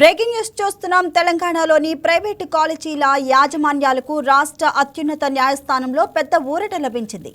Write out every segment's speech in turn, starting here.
Breaking news చూస్తున్నాం. తెలంగాణలోని private కాలేజీల యాజమాన్యాలకు రాష్ట్ర అత్యున్నత న్యాయస్థానంలో పెద్ద ఊరట లభించింది.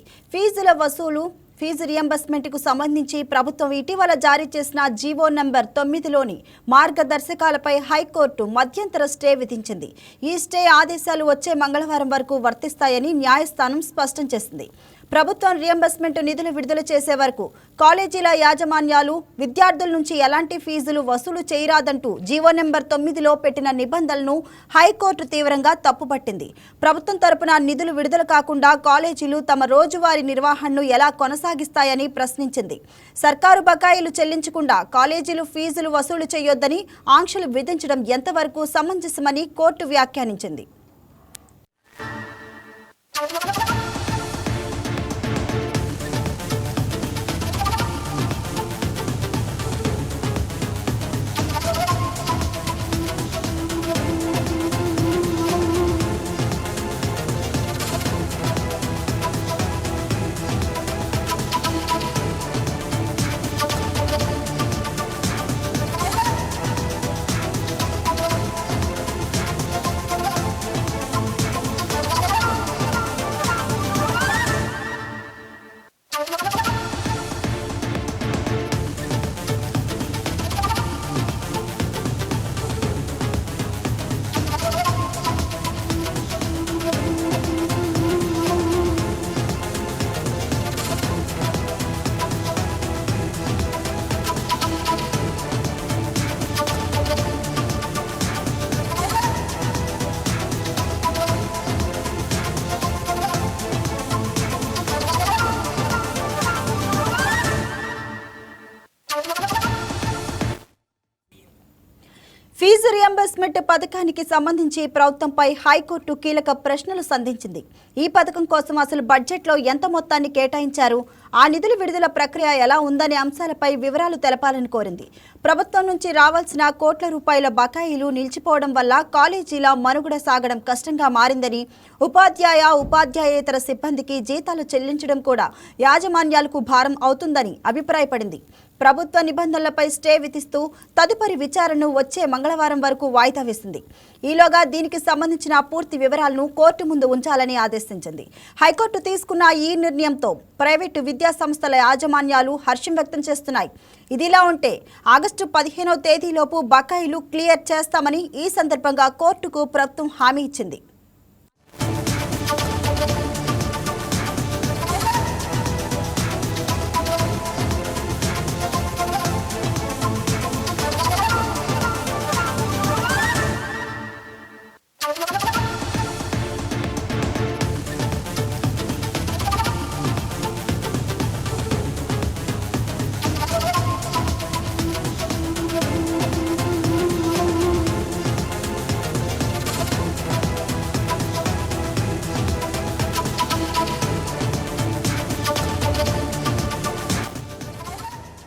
ఫీజు రియంబర్స్మెంట్కు సంబంధించి ప్రభుత్వం ఇటీవల జారీ చేసిన జీవో నంబర్ 9లోని మార్గదర్శకాలపై హైకోర్టు మధ్యంతర స్టే విధించింది. ఈ స్టే ఆదేశాలు వచ్చే మంగళవారం వరకు వర్తిస్తాయని న్యాయస్థానం స్పష్టం చేసింది. ప్రభుత్వం రియంబర్స్మెంట్ నిధులు విడుదల చేసే వరకు కాలేజీల యాజమాన్యాలు విద్యార్థుల నుంచి ఎలాంటి ఫీజులు వసూలు చేయరాదంటూ జీవో నెంబర్ 9లో పెట్టిన నిబంధనలను హైకోర్టు తీవ్రంగా తప్పుపట్టింది. ప్రభుత్వం తరపున నిధులు విడుదల కాకుండా కాలేజీలు తమ రోజువారీ నిర్వహణను ఎలా కొనసాగిస్తాయని ప్రశ్నించింది. సర్కారు బకాయిలు చెల్లించకుండా కాలేజీలు ఫీజులు వసూలు చేయొద్దని ఆంక్షలు విధించడం ఎంతవరకు సమంజసమని కోర్టు వ్యాఖ్యానించింది. ఫీజు రియంబర్స్మెంట్ పథకానికి సంబంధించి ప్రభుత్వంపై హైకోర్టు కీలక ప్రశ్నలు సంధించింది. ఈ పథకం కోసం అసలు బడ్జెట్లో ఎంత మొత్తాన్ని కేటాయించారు, ఆ నిధుల విడుదల ప్రక్రియ ఎలా ఉందనే అంశాలపై వివరాలు తెలపాలని కోరింది. ప్రభుత్వం నుంచి రావాల్సిన కోట్ల రూపాయల బకాయిలు నిలిచిపోవడం వల్ల కాలేజీల మనుగడ సాగడం కష్టంగా మారిందని, ఉపాధ్యాయేతర సిబ్బందికి జీతాలు చెల్లించడం కూడా యాజమాన్యాలకు భారం అవుతుందని అభిప్రాయపడింది. ప్రభుత్వ నిబంధనలపై స్టే విధిస్తూ తదుపరి విచారణను వచ్చే మంగళవారం వరకు వాయిదా వేసింది. ఈలోగా దీనికి సంబంధించిన పూర్తి వివరాలను కోర్టు ముందు ఉంచాలని ఆదేశించింది. హైకోర్టు తీసుకున్న ఈ నిర్ణయంతో ప్రైవేటు విద్యా సంస్థల యాజమాన్యాలు హర్షం వ్యక్తం చేస్తున్నాయి. ఇదిలా ఉంటే ఆగస్టు 15వ తేదీలోపు బకాయిలు క్లియర్ చేస్తామని ఈ సందర్భంగా కోర్టుకు ప్రభుత్వం హామీ ఇచ్చింది.